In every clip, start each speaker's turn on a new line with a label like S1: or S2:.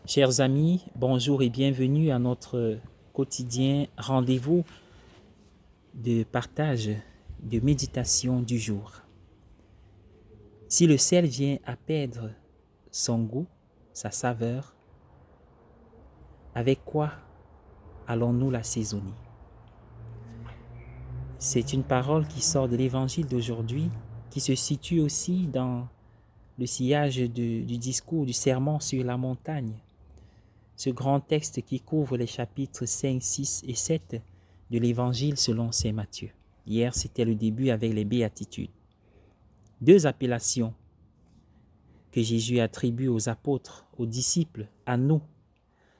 S1: Chers amis, bonjour et bienvenue à notre quotidien rendez-vous de partage, de méditation du jour. Si le sel vient à perdre son goût, sa saveur, avec quoi allons-nous l'assaisonner? C'est une parole qui sort de l'évangile d'aujourd'hui, qui se situe aussi dans le sillage du discours du sermon sur la montagne. Ce grand texte qui couvre les chapitres 5, 6 et 7 de l'Évangile selon saint Matthieu. Hier, c'était le début avec les béatitudes. Deux appellations que Jésus attribue aux apôtres, aux disciples, à nous.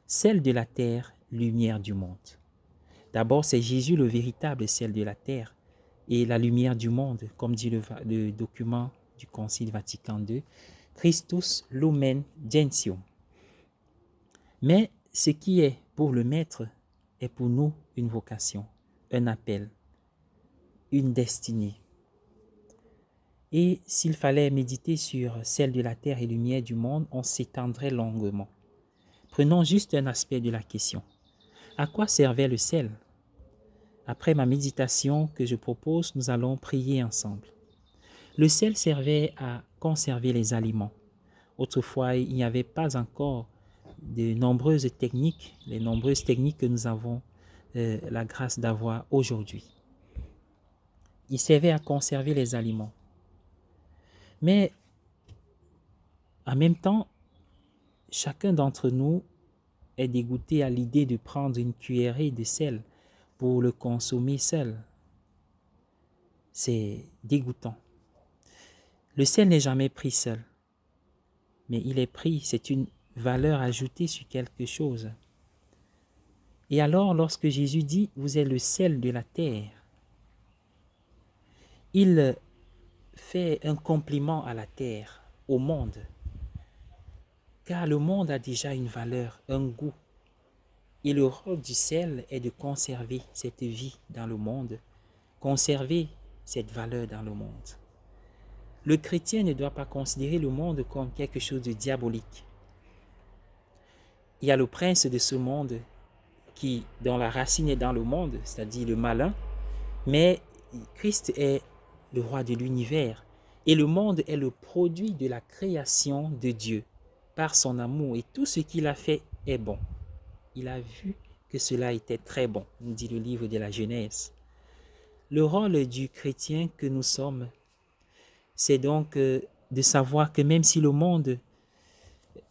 S1: Celle de la terre, lumière du monde. D'abord, c'est Jésus le véritable sel de la terre et la lumière du monde, comme dit le document du Concile Vatican II, Christus lumen gentium. Mais ce qui est pour le Maître est pour nous une vocation, un appel, une destinée. Et s'il fallait méditer sur celle de la terre et lumière du monde, on s'étendrait longuement. Prenons juste un aspect de la question. À quoi servait le sel? Après ma méditation que je propose, nous allons prier ensemble. Le sel servait à conserver les aliments. Autrefois, il n'y avait pas encore de nombreuses techniques, les nombreuses techniques que nous avons la grâce d'avoir aujourd'hui. Il servait à conserver les aliments. Mais en même temps, chacun d'entre nous est dégoûté à l'idée de prendre une cuillerée de sel pour le consommer seul. C'est dégoûtant. Le sel n'est jamais pris seul, mais il est pris, c'est une valeur ajoutée sur quelque chose. Et alors, lorsque Jésus dit « Vous êtes le sel de la terre », il fait un compliment à la terre, au monde, car le monde a déjà une valeur, un goût. Et le rôle du sel est de conserver cette vie dans le monde, conserver cette valeur dans le monde. Le chrétien ne doit pas considérer le monde comme quelque chose de diabolique. Il y a le prince de ce monde dont la racine est dans le monde, c'est-à-dire le malin, mais Christ est le roi de l'univers et le monde est le produit de la création de Dieu par son amour et tout ce qu'il a fait est bon. Il a vu que cela était très bon, nous dit le livre de la Genèse. Le rôle du chrétien que nous sommes, c'est donc de savoir que même si le monde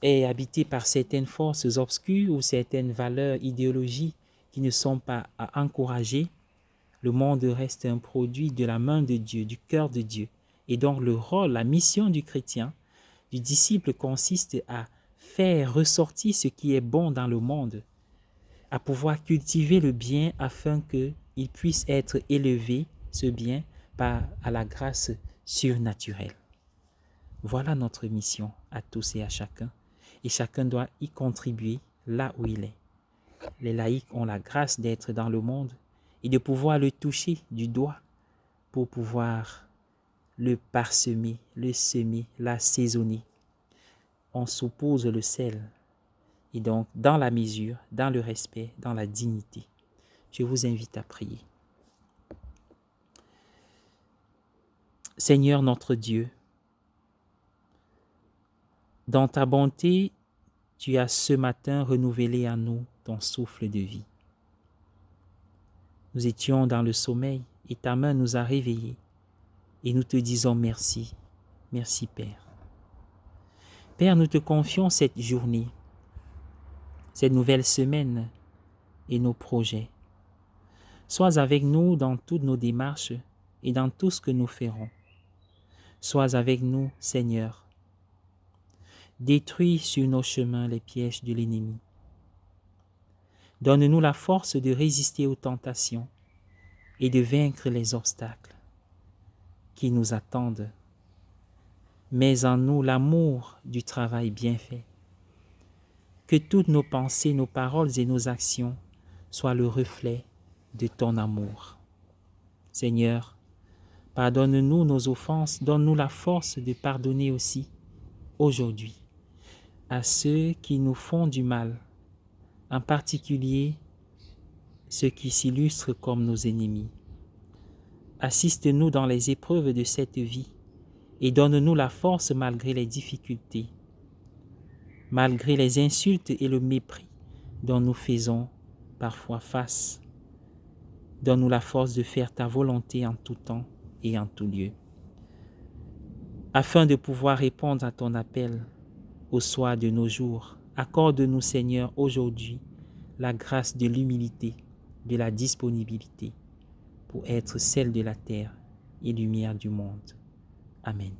S1: est habité par certaines forces obscures ou certaines valeurs, idéologies qui ne sont pas à encourager, le monde reste un produit de la main de Dieu, du cœur de Dieu. Et donc le rôle, la mission du chrétien, du disciple consiste à faire ressortir ce qui est bon dans le monde, à pouvoir cultiver le bien afin qu'il puisse être élevé, ce bien, à la grâce surnaturelle. Voilà notre mission à tous et à chacun. Et chacun doit y contribuer là où il est. Les laïcs ont la grâce d'être dans le monde et de pouvoir le toucher du doigt pour pouvoir le parsemer, le semer, l'assaisonner. On s'oppose le sel et donc dans la mesure, dans le respect, dans la dignité. Je vous invite à prier. Seigneur notre Dieu, dans ta bonté, tu as ce matin renouvelé à nous ton souffle de vie. Nous étions dans le sommeil et ta main nous a réveillés et nous te disons merci. Merci Père. Père, nous te confions cette journée, cette nouvelle semaine et nos projets. Sois avec nous dans toutes nos démarches et dans tout ce que nous ferons. Sois avec nous, Seigneur. Détruis sur nos chemins les pièges de l'ennemi. Donne-nous la force de résister aux tentations et de vaincre les obstacles qui nous attendent. Mets en nous l'amour du travail bien fait. Que toutes nos pensées, nos paroles et nos actions soient le reflet de ton amour. Seigneur, pardonne-nous nos offenses, donne-nous la force de pardonner aussi aujourd'hui. à ceux qui nous font du mal, en particulier ceux qui s'illustrent comme nos ennemis. Assiste-nous dans les épreuves de cette vie et donne-nous la force malgré les difficultés, malgré les insultes et le mépris dont nous faisons parfois face. Donne-nous la force de faire ta volonté en tout temps et en tout lieu. Afin de pouvoir répondre à ton appel au soir de nos jours, accorde-nous, Seigneur, aujourd'hui la grâce de l'humilité, de la disponibilité pour être celle de la terre et lumière du monde. Amen.